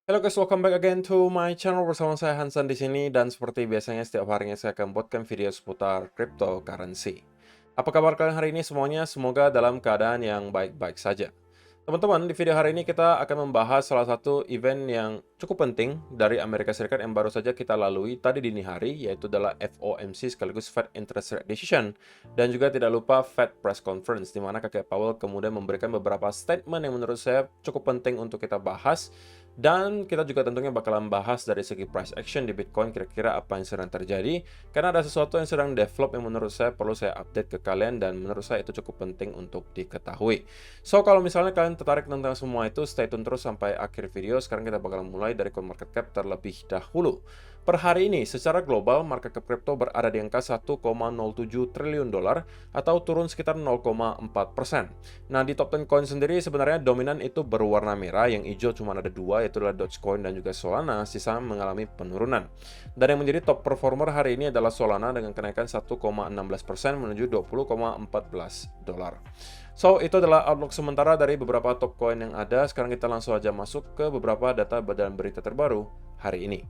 Halo guys, welcome back again to my channel. Bersama saya Hansan di sini, dan seperti biasanya setiap harinya saya akan buatkan video seputar cryptocurrency. Apa kabar kalian hari ini semuanya? Semoga dalam keadaan yang baik-baik saja. Teman-teman, di video hari ini kita akan membahas salah satu event yang cukup penting dari Amerika Serikat yang baru saja kita lalui tadi dini hari, yaitu adalah FOMC sekaligus Fed Interest Rate Decision, dan juga tidak lupa Fed Press Conference, di mana kakek Powell kemudian memberikan beberapa statement yang menurut saya cukup penting untuk kita bahas. Dan kita juga tentunya bakalan bahas dari segi price action di Bitcoin, kira-kira apa yang sedang terjadi. Karena ada sesuatu yang sedang develop yang menurut saya perlu saya update ke kalian, dan menurut saya itu cukup penting untuk diketahui. So, kalau misalnya kalian tertarik tentang semua itu, stay tune terus sampai akhir video. Sekarang kita bakalan mulai dari CoinMarketCap terlebih dahulu. Per hari ini, secara global, market cap crypto berada di angka 1,07 triliun dolar atau turun sekitar 0,4%. Nah, di top 10 coin sendiri sebenarnya dominan itu berwarna merah, yang hijau cuma ada dua, yaitu adalah Dogecoin dan juga Solana, sisa mengalami penurunan. Dan yang menjadi top performer hari ini adalah Solana dengan kenaikan 1,16% menuju 20,14 dolar. So, itu adalah outlook sementara dari beberapa top coin yang ada. Sekarang kita langsung aja masuk ke beberapa data dan berita terbaru hari ini.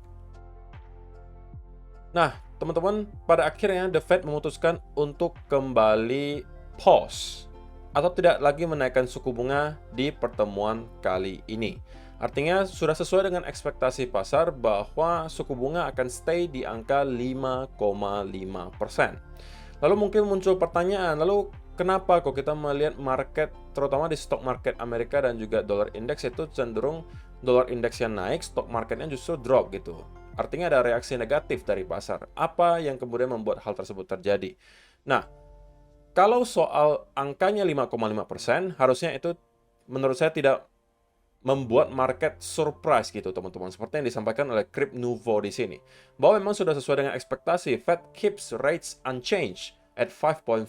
Nah, teman-teman, pada akhirnya The Fed memutuskan untuk kembali pause atau tidak lagi menaikkan suku bunga di pertemuan kali ini. Artinya sudah sesuai dengan ekspektasi pasar bahwa suku bunga akan stay di angka 5,5%. Lalu mungkin muncul pertanyaan, lalu kenapa kok kita melihat market, terutama di stock market Amerika dan juga dollar index itu cenderung dollar index yang naik, stock marketnya justru drop gitu. Artinya ada reaksi negatif dari pasar. Apa yang kemudian membuat hal tersebut terjadi? Nah, kalau soal angkanya 5,5%, harusnya itu menurut saya tidak membuat market surprise gitu, teman-teman. Seperti yang disampaikan oleh Crypto Nouveau di sini. Bahwa memang sudah sesuai dengan ekspektasi, Fed keeps rates unchanged at 5.5%,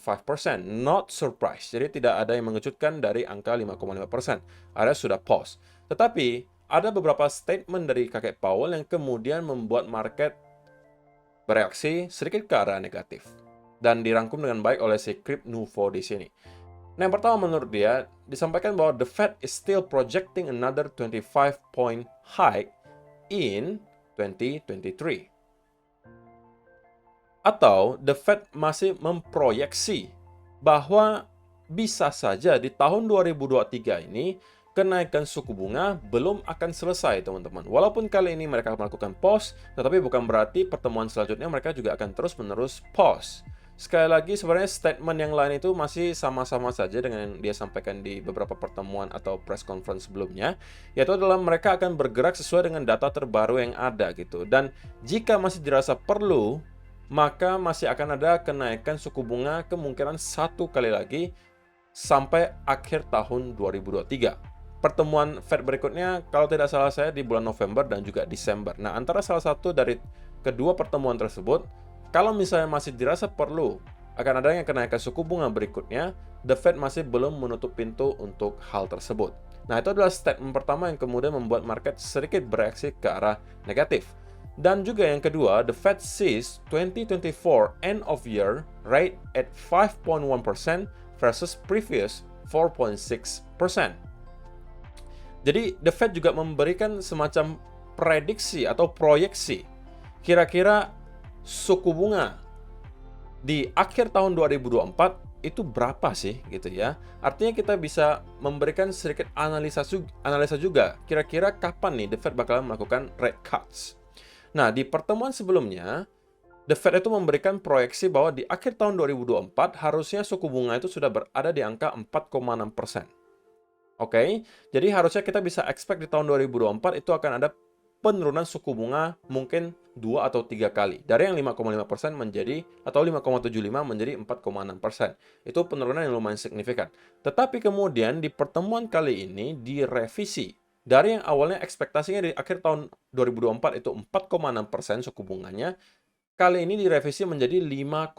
not surprise. Jadi tidak ada yang mengejutkan dari angka 5,5%. Ada sudah pause. Tetapi ada beberapa statement dari kakek Powell yang kemudian membuat market bereaksi sedikit ke arah negatif. Dan dirangkum dengan baik oleh si Crypto Nouveau di sini. Nah, yang pertama menurut dia, disampaikan bahwa the Fed is still projecting another 25-point hike in 2023. Atau the Fed masih memproyeksi bahwa bisa saja di tahun 2023 ini kenaikan suku bunga belum akan selesai, teman-teman. Walaupun kali ini mereka melakukan pause, tetapi bukan berarti pertemuan selanjutnya mereka juga akan terus-menerus pause. Sekali lagi, sebenarnya statement yang lain itu masih sama-sama saja dengan yang dia sampaikan di beberapa pertemuan atau press conference sebelumnya, yaitu adalah mereka akan bergerak sesuai dengan data terbaru yang ada gitu. Dan jika masih dirasa perlu, maka masih akan ada kenaikan suku bunga kemungkinan satu kali lagi sampai akhir tahun 2023. Pertemuan Fed berikutnya, kalau tidak salah saya, di bulan November dan juga Desember. Nah, antara salah satu dari kedua pertemuan tersebut, kalau misalnya masih dirasa perlu akan adanya kenaikan suku bunga berikutnya, The Fed masih belum menutup pintu untuk hal tersebut. Nah, itu adalah statement pertama yang kemudian membuat market sedikit bereaksi ke arah negatif. Dan juga yang kedua, the Fed sees 2024 end of year rate at 5.1% versus previous 4.6%. Jadi, the Fed juga memberikan semacam prediksi atau proyeksi kira-kira suku bunga di akhir tahun 2024 itu berapa sih gitu ya. Artinya kita bisa memberikan sedikit analisa juga kira-kira kapan nih the Fed bakalan melakukan rate cuts. Nah, di pertemuan sebelumnya, The Fed itu memberikan proyeksi bahwa di akhir tahun 2024 harusnya suku bunga itu sudah berada di angka 4,6%. Oke, jadi harusnya kita bisa expect di tahun 2024 itu akan ada penurunan suku bunga mungkin 2 atau 3 kali. Dari yang 5,5% menjadi, atau 5,75 menjadi 4,6%. Itu penurunan yang lumayan signifikan. Tetapi kemudian di pertemuan kali ini direvisi. Dari yang awalnya ekspektasinya di akhir tahun 2024 itu 4,6% suku bunganya, kali ini direvisi menjadi 5,1.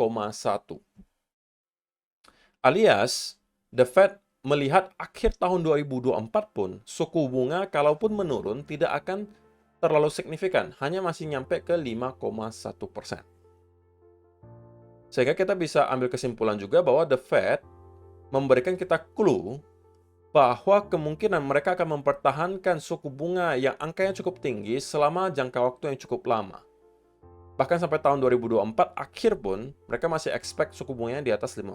Alias, The Fed melihat akhir tahun 2024 pun, suku bunga kalaupun menurun tidak akan terlalu signifikan, hanya masih nyampe ke 5,1%. Sehingga kita bisa ambil kesimpulan juga bahwa The Fed memberikan kita clue bahwa kemungkinan mereka akan mempertahankan suku bunga yang angkanya cukup tinggi selama jangka waktu yang cukup lama. Bahkan sampai tahun 2024 akhir pun, mereka masih expect suku bunganya di atas 5%.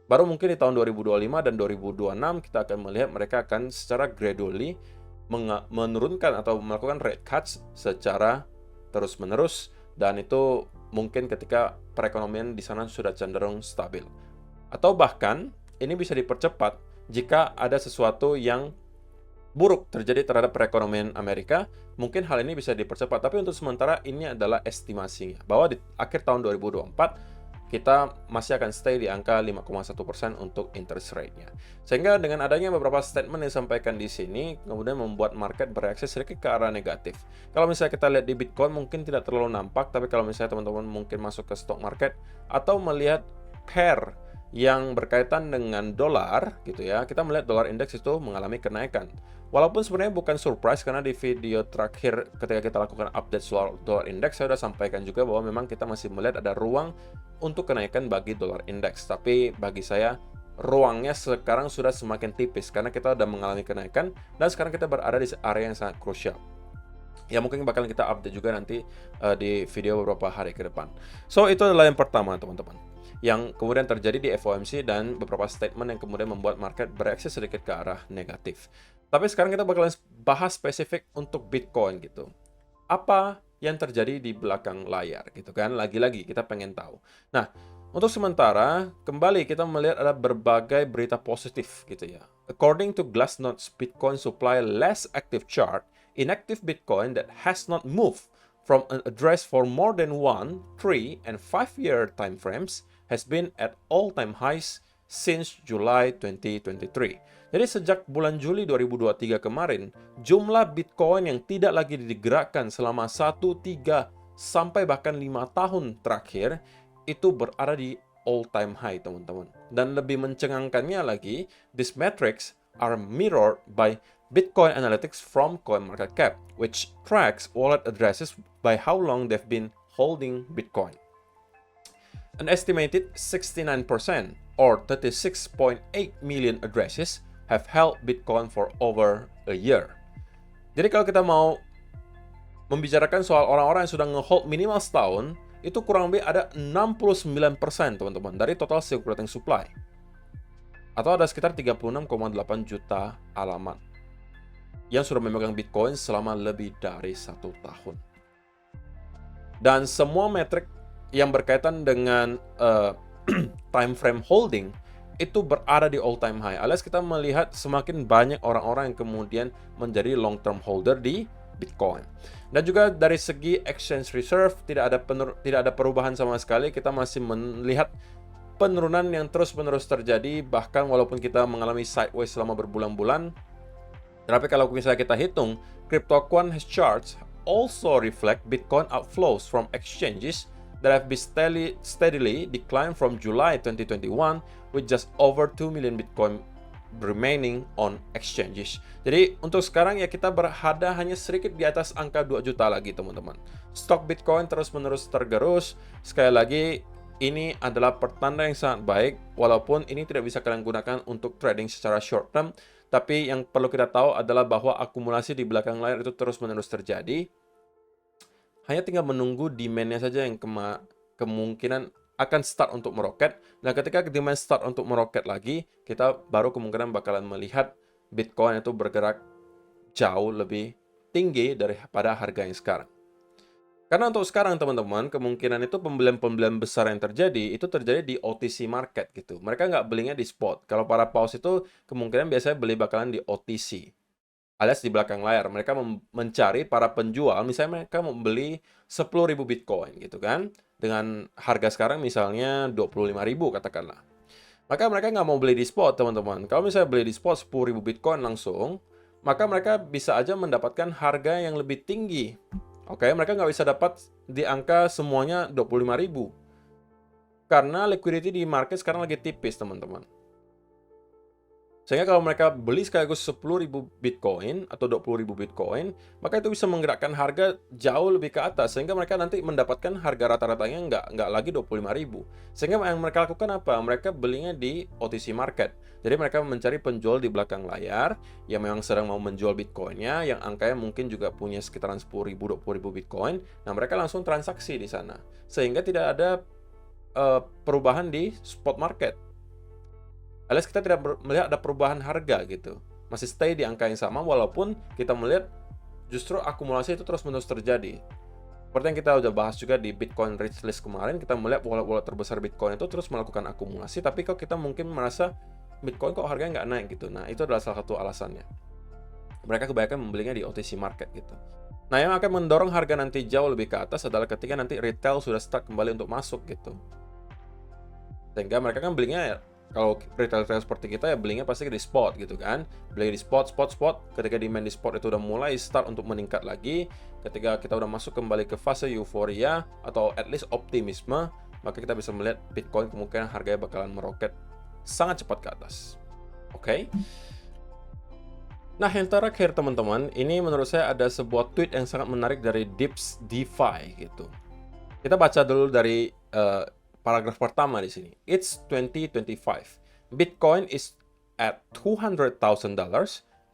Baru mungkin di tahun 2025 dan 2026 kita akan melihat mereka akan secara gradually menurunkan atau melakukan rate cuts secara terus-menerus, dan itu mungkin ketika perekonomian di sana sudah cenderung stabil. Atau bahkan ini bisa dipercepat jika ada sesuatu yang buruk terjadi terhadap perekonomian Amerika, mungkin hal ini bisa dipercepat. Tapi untuk sementara ini adalah estimasinya, bahwa di akhir tahun 2024 kita masih akan stay di angka 5,1% untuk interest rate-nya. Sehingga dengan adanya beberapa statement yang disampaikan di sini, kemudian membuat market bereaksi sedikit ke arah negatif. Kalau misalnya kita lihat di Bitcoin mungkin tidak terlalu nampak, tapi kalau misalnya teman-teman mungkin masuk ke stock market atau melihat pair yang berkaitan dengan dolar gitu ya, kita melihat dolar index itu mengalami kenaikan. Walaupun sebenarnya bukan surprise, karena di video terakhir ketika kita lakukan update soal dolar index, saya sudah sampaikan juga bahwa memang kita masih melihat ada ruang untuk kenaikan bagi dolar index. Tapi bagi saya, ruangnya sekarang sudah semakin tipis karena kita sudah mengalami kenaikan dan sekarang kita berada di area yang sangat krusial. Ya mungkin bakal kita update juga nanti di video beberapa hari ke depan. So itu adalah yang pertama teman-teman, yang kemudian terjadi di FOMC dan beberapa statement yang kemudian membuat market bereaksi sedikit ke arah negatif. Tapi sekarang kita bakalan bahas spesifik untuk Bitcoin gitu. Apa yang terjadi di belakang layar gitu kan? Lagi-lagi kita pengen tahu. Nah, untuk sementara kembali kita melihat ada berbagai berita positif gitu ya. According to Glassnode's Bitcoin Supply Less Active chart, inactive Bitcoin that has not moved from an address for more than 1, 3, and 5-year time frames has been at all-time highs since July 2023. Jadi sejak bulan Juli 2023 kemarin, jumlah Bitcoin yang tidak lagi digerakkan selama 1, 3, sampai bahkan 5 tahun terakhir itu berada di all-time high, teman-teman. Dan lebih mencengangkannya lagi, these metrics are mirrored by Bitcoin Analytics from CoinMarketCap, which tracks wallet addresses by how long they've been holding Bitcoin. An estimated 69% or 36.8 million addresses have held Bitcoin for over a year. Jadi kalau kita mau membicarakan soal orang-orang yang sudah nge-hold minimal setahun, itu kurang lebih ada 69% teman-teman dari total circulating supply. Atau ada sekitar 36,8 juta alamat yang sudah memegang Bitcoin selama lebih dari 1 tahun. Dan semua metrik yang berkaitan dengan time frame holding itu berada di all time high, alias kita melihat semakin banyak orang-orang yang kemudian menjadi long term holder di Bitcoin. Dan juga dari segi exchange reserve tidak ada perubahan sama sekali. Kita masih melihat penurunan yang terus-menerus terjadi, bahkan walaupun kita mengalami sideways selama berbulan-bulan. Tapi kalau misalnya kita hitung, CryptoQuant charts also reflect Bitcoin outflows from exchanges that have been steadily declined from July 2021 with just over 2 million Bitcoin remaining on exchanges. Jadi untuk sekarang ya kita berada hanya sedikit di atas angka 2 juta lagi teman-teman. Stok Bitcoin terus-menerus tergerus. Sekali lagi ini adalah pertanda yang sangat baik, walaupun ini tidak bisa kalian gunakan untuk trading secara short term. Tapi yang perlu kita tahu adalah bahwa akumulasi di belakang layar itu terus-menerus terjadi. Hanya tinggal menunggu demand-nya saja yang kemungkinan akan start untuk meroket. Nah, ketika demand start untuk meroket lagi, kita baru kemungkinan bakalan melihat Bitcoin itu bergerak jauh lebih tinggi daripada harga yang sekarang. Karena untuk sekarang, teman-teman, kemungkinan itu pembelian-pembelian besar yang terjadi, itu terjadi di OTC market gitu. Mereka nggak belinya di spot. Kalau para paus itu kemungkinan biasanya beli bakalan di OTC. Alias di belakang layar, mereka mencari para penjual, misalnya mereka membeli 10.000 Bitcoin gitu kan, dengan harga sekarang misalnya 25.000 katakanlah. Maka mereka nggak mau beli di spot, teman-teman. Kalau misalnya beli di spot 10.000 Bitcoin langsung, maka mereka bisa aja mendapatkan harga yang lebih tinggi. Oke, mereka nggak bisa dapat di angka semuanya 25.000. Karena liquidity di market sekarang lagi tipis, teman-teman. Sehingga kalau mereka beli sekaligus 10.000 Bitcoin atau 20.000 Bitcoin, maka itu bisa menggerakkan harga jauh lebih ke atas, sehingga mereka nanti mendapatkan harga rata-ratanya nggak lagi 25.000. Sehingga yang mereka lakukan apa? Mereka belinya di OTC market. Jadi mereka mencari penjual di belakang layar yang memang sedang mau menjual Bitcoinnya, yang angkanya mungkin juga punya sekitaran 10.000, 20.000 Bitcoin. Nah, mereka langsung transaksi di sana. Sehingga tidak ada perubahan di spot market. Alias kita tidak melihat ada perubahan harga gitu. Masih stay di angka yang sama walaupun kita melihat justru akumulasi itu terus-menerus terjadi. Seperti yang kita udah bahas juga di Bitcoin Rich List kemarin, kita melihat wallet-wallet terbesar Bitcoin itu terus melakukan akumulasi, tapi kok kita mungkin merasa Bitcoin kok harganya nggak naik gitu. Nah, itu adalah salah satu alasannya. Mereka kebanyakan membelinya di OTC market gitu. Nah, yang akan mendorong harga nanti jauh lebih ke atas adalah ketika nanti retail sudah start kembali untuk masuk gitu. Sehingga mereka kan belinya ya, kalau retail seperti kita ya belinya pasti di spot gitu kan. Beli di spot. Ketika demand di spot itu udah mulai start untuk meningkat lagi, ketika kita udah masuk kembali ke fase euforia atau at least optimisme, maka kita bisa melihat Bitcoin kemungkinan harganya bakalan meroket sangat cepat ke atas. Oke. Nah, yang terakhir teman-teman, ini menurut saya ada sebuah tweet yang sangat menarik dari Dips DeFi gitu. Kita baca dulu dari paragraf pertama di sini. It's 2025. Bitcoin is at $200,000.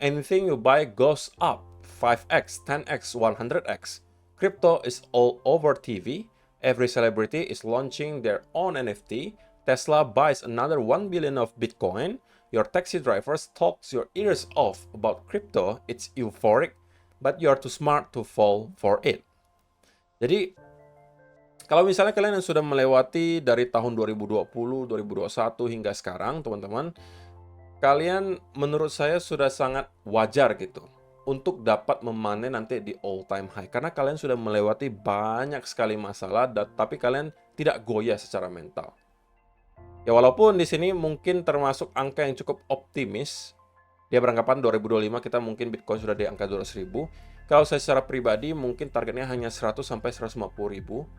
Anything you buy goes up 5x, 10x, 100x. Crypto is all over TV. Every celebrity is launching their own NFT. Tesla buys another 1 billion of Bitcoin. Your taxi drivers talks your ears off about crypto. It's euphoric, but you're too smart to fall for it. Jadi kalau misalnya kalian yang sudah melewati dari tahun 2020, 2021 hingga sekarang, teman-teman, kalian menurut saya sudah sangat wajar gitu untuk dapat memanen nanti di all time high. Karena kalian sudah melewati banyak sekali masalah, tapi kalian tidak goyah secara mental. Ya walaupun di sini mungkin termasuk angka yang cukup optimis, dia beranggapan 2025 kita mungkin Bitcoin sudah di angka 200.000. Kalau saya secara pribadi mungkin targetnya hanya 100 sampai 150.000,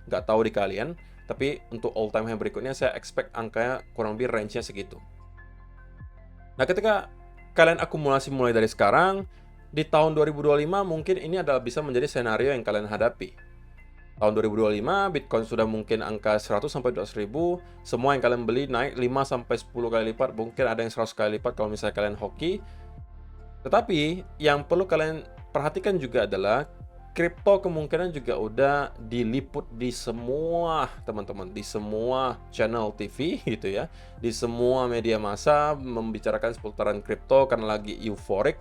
nggak tahu di kalian. Tapi untuk all time high berikutnya saya expect angkanya kurang lebih range-nya segitu. Nah, ketika kalian akumulasi mulai dari sekarang, di tahun 2025 mungkin ini adalah bisa menjadi senario yang kalian hadapi. Tahun 2025 Bitcoin sudah mungkin angka 100 sampai 200.000, semua yang kalian beli naik 5 sampai 10 kali lipat, mungkin ada yang 100 kali lipat kalau misalnya kalian hoki. Tetapi yang perlu kalian perhatikan juga adalah kripto kemungkinan juga udah diliput di semua teman-teman, di semua channel TV gitu ya, di semua media massa membicarakan seputaran kripto karena lagi euforik.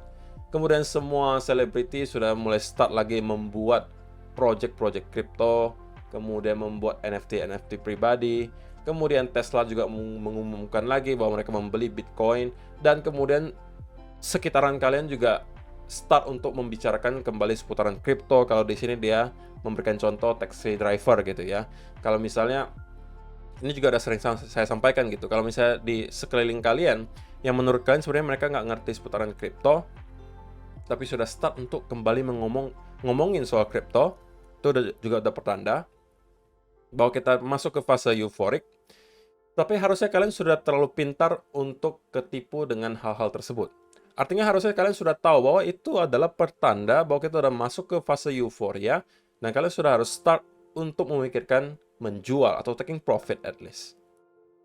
Kemudian semua selebriti sudah mulai start lagi membuat project-project kripto, kemudian membuat NFT pribadi. Kemudian Tesla juga mengumumkan lagi bahwa mereka membeli Bitcoin, dan kemudian sekitaran kalian juga start untuk membicarakan kembali seputaran kripto. Kalau di sini dia memberikan contoh taxi driver gitu ya. Kalau misalnya ini juga ada sering saya sampaikan gitu. Kalau misalnya di sekeliling kalian yang menurut kalian sebenarnya mereka nggak ngerti seputaran kripto, tapi sudah start untuk kembali ngomongin soal kripto, itu juga udah pertanda bahwa kita masuk ke fase euforik. Tapi harusnya kalian sudah terlalu pintar untuk ketipu dengan hal-hal tersebut. Artinya harusnya kalian sudah tahu bahwa itu adalah pertanda bahwa kita sudah masuk ke fase euforia, dan kalian sudah harus start untuk memikirkan menjual atau taking profit at least.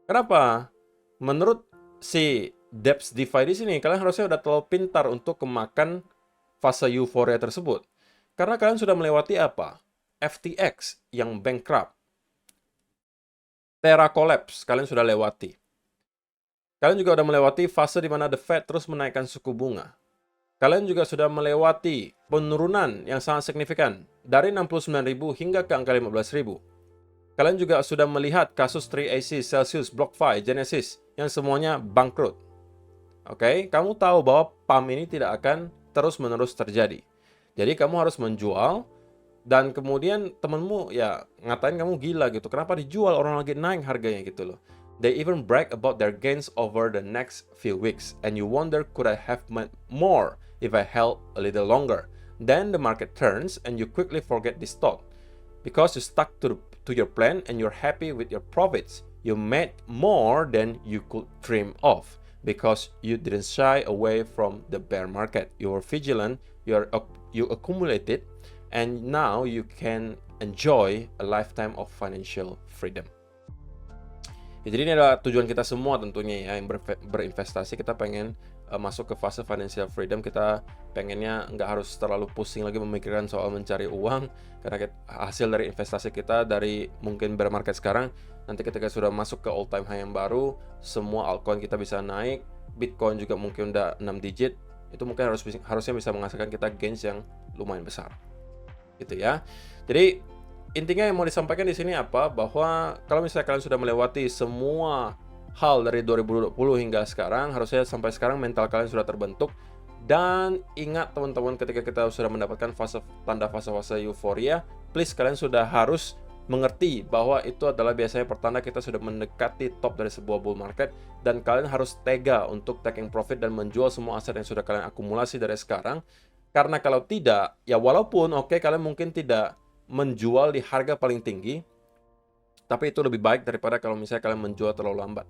Kenapa? Menurut si Dips DeFi di sini, kalian harusnya sudah terlalu pintar untuk kemakan fase euforia tersebut. Karena kalian sudah melewati apa? FTX yang bankrupt. Terra collapse, kalian sudah lewati. Kalian juga sudah melewati fase di mana The Fed terus menaikkan suku bunga. Kalian juga sudah melewati penurunan yang sangat signifikan dari 69.000 hingga ke angka 15.000. Kalian juga sudah melihat kasus 3AC, Celsius, BlockFi, Genesis yang semuanya bangkrut. Oke, kamu tahu bahwa pump ini tidak akan terus-menerus terjadi. Jadi kamu harus menjual, dan kemudian temenmu ya ngatain kamu gila gitu. Kenapa dijual, orang lagi naik harganya gitu loh. They even brag about their gains over the next few weeks, and you wonder, could I have made more if I held a little longer? Then the market turns and you quickly forget this thought. Because you stuck to your plan and you're happy with your profits. You made more than you could dream of. because you didn't shy away from the bear market. You were vigilant, you accumulated, and now you can enjoy a lifetime of financial freedom. Ya, jadi ini adalah tujuan kita semua tentunya ya, yang berinvestasi. Kita pengen masuk ke fase financial freedom. Kita pengennya nggak harus terlalu pusing lagi memikirkan soal mencari uang, karena hasil dari investasi kita dari mungkin bear market sekarang, nanti ketika sudah masuk ke all time high yang baru, semua altcoin kita bisa naik, Bitcoin juga mungkin udah 6 digit, itu mungkin harusnya bisa menghasilkan kita gains yang lumayan besar gitu ya. Jadi intinya yang mau disampaikan di sini apa? Bahwa kalau misalnya kalian sudah melewati semua hal dari 2020 hingga sekarang, harusnya sampai sekarang mental kalian sudah terbentuk. Dan ingat teman-teman, ketika kita sudah mendapatkan tanda fase euforia, please kalian sudah harus mengerti bahwa itu adalah biasanya pertanda kita sudah mendekati top dari sebuah bull market, dan kalian harus tega untuk taking profit dan menjual semua aset yang sudah kalian akumulasi dari sekarang. Karena kalau tidak, ya walaupun kalian mungkin tidak menjual di harga paling tinggi, tapi itu lebih baik daripada kalau misalnya kalian menjual terlalu lambat.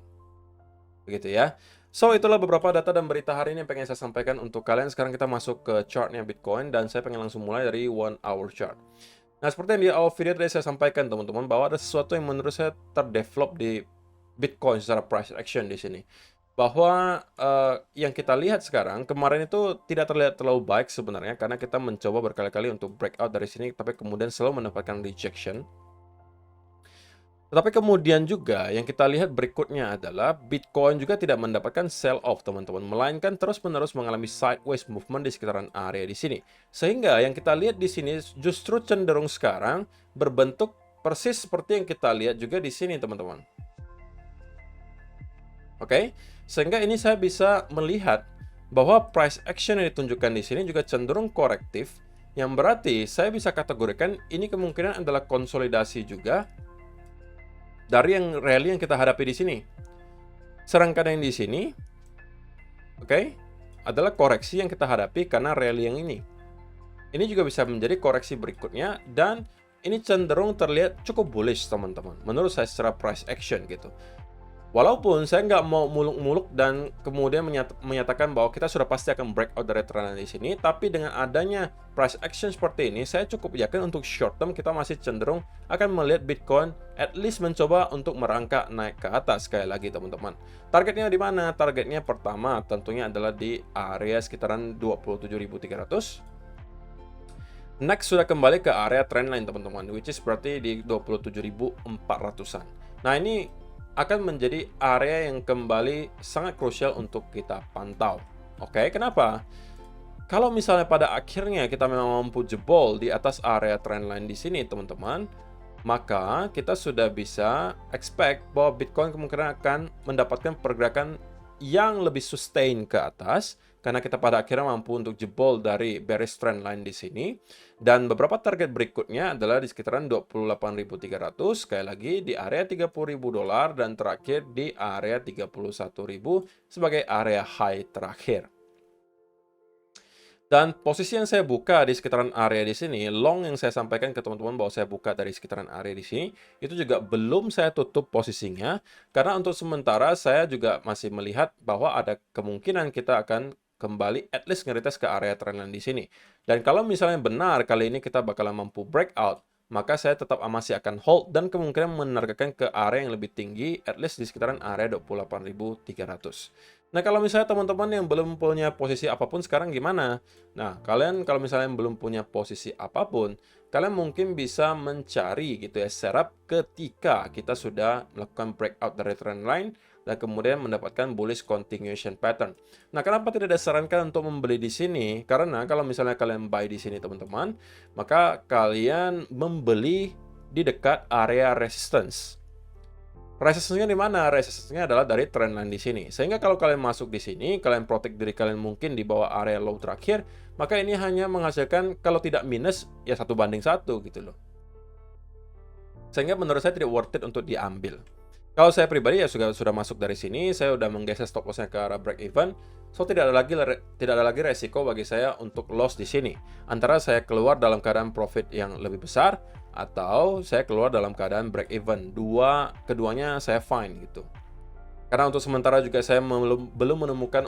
Begitu ya. So, itulah beberapa data dan berita hari ini yang pengen saya sampaikan untuk kalian. Sekarang kita masuk ke chartnya Bitcoin, dan saya pengen langsung mulai dari 1 hour chart. Nah, seperti yang di awal video tadi saya sampaikan teman-teman, bahwa ada sesuatu yang menurut saya terdevelop di Bitcoin secara price action di sini. Bahwa yang kita lihat sekarang, kemarin itu tidak terlihat terlalu baik sebenarnya, karena kita mencoba berkali-kali untuk breakout dari sini, tapi kemudian selalu mendapatkan rejection. Tetapi kemudian juga yang kita lihat berikutnya adalah Bitcoin juga tidak mendapatkan sell off teman-teman, melainkan terus-menerus mengalami sideways movement di sekitaran area di sini. Sehingga yang kita lihat di sini justru cenderung sekarang berbentuk persis seperti yang kita lihat juga di sini teman-teman. Oke, sehingga ini saya bisa melihat bahwa price action yang ditunjukkan di sini juga cenderung korektif, yang berarti saya bisa kategorikan ini kemungkinan adalah konsolidasi juga dari yang rally yang kita hadapi di sini. Sedangkan yang di sini, adalah koreksi yang kita hadapi karena rally yang ini. Ini juga bisa menjadi koreksi berikutnya, dan ini cenderung terlihat cukup bullish teman-teman, menurut saya secara price action gitu. Walaupun saya nggak mau muluk-muluk dan kemudian menyatakan bahwa kita sudah pasti akan breakout dari trend di sini, tapi dengan adanya price action seperti ini, saya cukup yakin untuk short term kita masih cenderung akan melihat Bitcoin at least mencoba untuk merangkak naik ke atas. Sekali lagi teman-teman, targetnya di mana? Targetnya pertama tentunya adalah di area sekitaran 27.300. Next sudah kembali ke area trendline teman-teman, which is berarti di 27.400-an. Nah, ini akan menjadi area yang kembali sangat krusial untuk kita pantau. Kenapa? Kalau misalnya pada akhirnya kita memang mampu jebol di atas area trendline di sini, teman-teman, maka kita sudah bisa expect bahwa Bitcoin kemungkinan akan mendapatkan pergerakan yang lebih sustain ke atas, karena kita pada akhirnya mampu untuk jebol dari bearish trendline di sini. Dan beberapa target berikutnya adalah di sekitaran 28.300, sekali lagi di area $30.000, dan terakhir di area 31.000 sebagai area high terakhir. Dan posisi yang saya buka di sekitaran area di sini, long yang saya sampaikan ke teman-teman bahwa saya buka dari sekitaran area di sini, itu juga belum saya tutup posisinya, karena untuk sementara saya juga masih melihat bahwa ada kemungkinan kita akan kembali at least ngeretest ke area trendline di sini. Dan kalau misalnya benar kali ini kita bakalan mampu breakout, maka saya tetap masih akan hold dan kemungkinan menargetkan ke area yang lebih tinggi, at least di sekitaran area 28.300. Nah, kalau misalnya teman-teman yang belum punya posisi apapun sekarang gimana? Nah, kalian kalau misalnya belum punya posisi apapun, kalian mungkin bisa mencari gitu ya setup ketika kita sudah melakukan breakout dari trendline dan kemudian mendapatkan bullish continuation pattern. Nah, kenapa tidak disarankan untuk membeli di sini? Karena kalau misalnya kalian buy di sini teman-teman, maka kalian membeli di dekat area resistance. Resistance-nya di mana? Resistance-nya adalah dari trendline di sini. Sehingga kalau kalian masuk di sini, kalian protect diri kalian mungkin di bawah area low terakhir, maka ini hanya menghasilkan kalau tidak minus ya 1:1 gitu loh. Sehingga menurut saya tidak worth it untuk diambil. Kalau saya pribadi ya sudah masuk dari sini, saya sudah menggeser stop loss-nya ke arah break even. So tidak ada lagi resiko bagi saya untuk loss di sini. Antara saya keluar dalam keadaan profit yang lebih besar atau saya keluar dalam keadaan break even. Keduanya saya fine gitu. Karena untuk sementara juga saya belum menemukan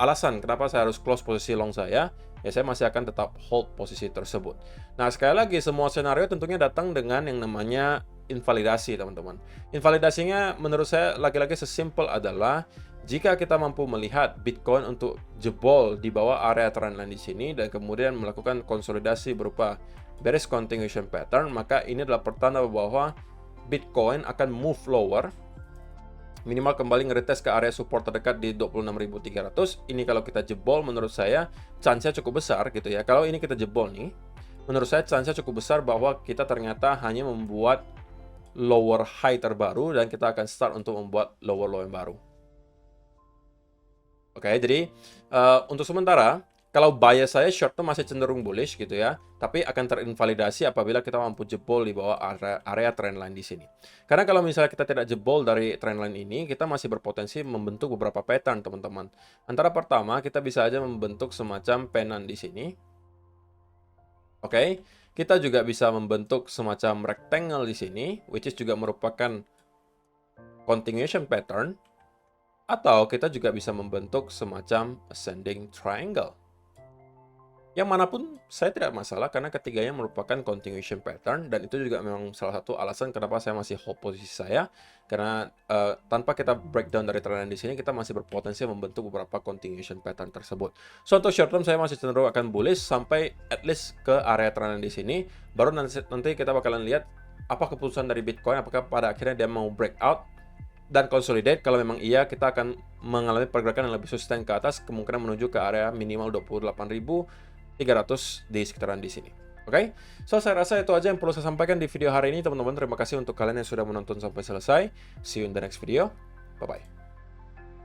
alasan kenapa saya harus close posisi long saya, ya saya masih akan tetap hold posisi tersebut. Nah, sekali lagi semua skenario tentunya datang dengan yang namanya invalidasi, teman-teman. Invalidasinya menurut saya lagi-lagi sesimpel adalah jika kita mampu melihat Bitcoin untuk jebol di bawah area trendline di sini dan kemudian melakukan konsolidasi berupa bearish continuation pattern, maka ini adalah pertanda bahwa Bitcoin akan move lower, minimal kembali ngeretest ke area support terdekat di 26.300. Ini kalau kita jebol, menurut saya chance-nya cukup besar gitu ya. Kalau ini kita jebol nih, menurut saya chance-nya cukup besar bahwa kita ternyata hanya membuat lower high terbaru dan kita akan start untuk membuat lower low yang baru. Oke, jadi untuk sementara kalau bias saya short term masih cenderung bullish gitu ya, tapi akan terinvalidasi apabila kita mampu jebol di bawah area trendline di sini. Karena kalau misalnya kita tidak jebol dari trendline ini, kita masih berpotensi membentuk beberapa pattern, teman-teman. Antara pertama, kita bisa aja membentuk semacam pennant di sini. Oke, kita juga bisa membentuk semacam rectangle di sini, which is juga merupakan continuation pattern. Atau kita juga bisa membentuk semacam ascending triangle. Yang manapun saya tidak masalah karena ketiganya merupakan continuation pattern dan itu juga memang salah satu alasan kenapa saya masih hold posisi saya, karena tanpa kita breakdown dari trendline di sini kita masih berpotensi membentuk beberapa continuation pattern tersebut. So untuk short term saya masih cenderung akan bullish sampai at least ke area trendline di sini, baru nanti kita bakalan lihat apa keputusan dari Bitcoin, apakah pada akhirnya dia mau breakout dan consolidate. Kalau memang iya, kita akan mengalami pergerakan yang lebih sustain ke atas, kemungkinan menuju ke area minimal 28.300 di sekitaran di sini. Oke, so saya rasa itu aja yang perlu saya sampaikan di video hari ini, teman-teman. Terima kasih untuk kalian yang sudah menonton sampai selesai. See you in the next video. Bye-bye.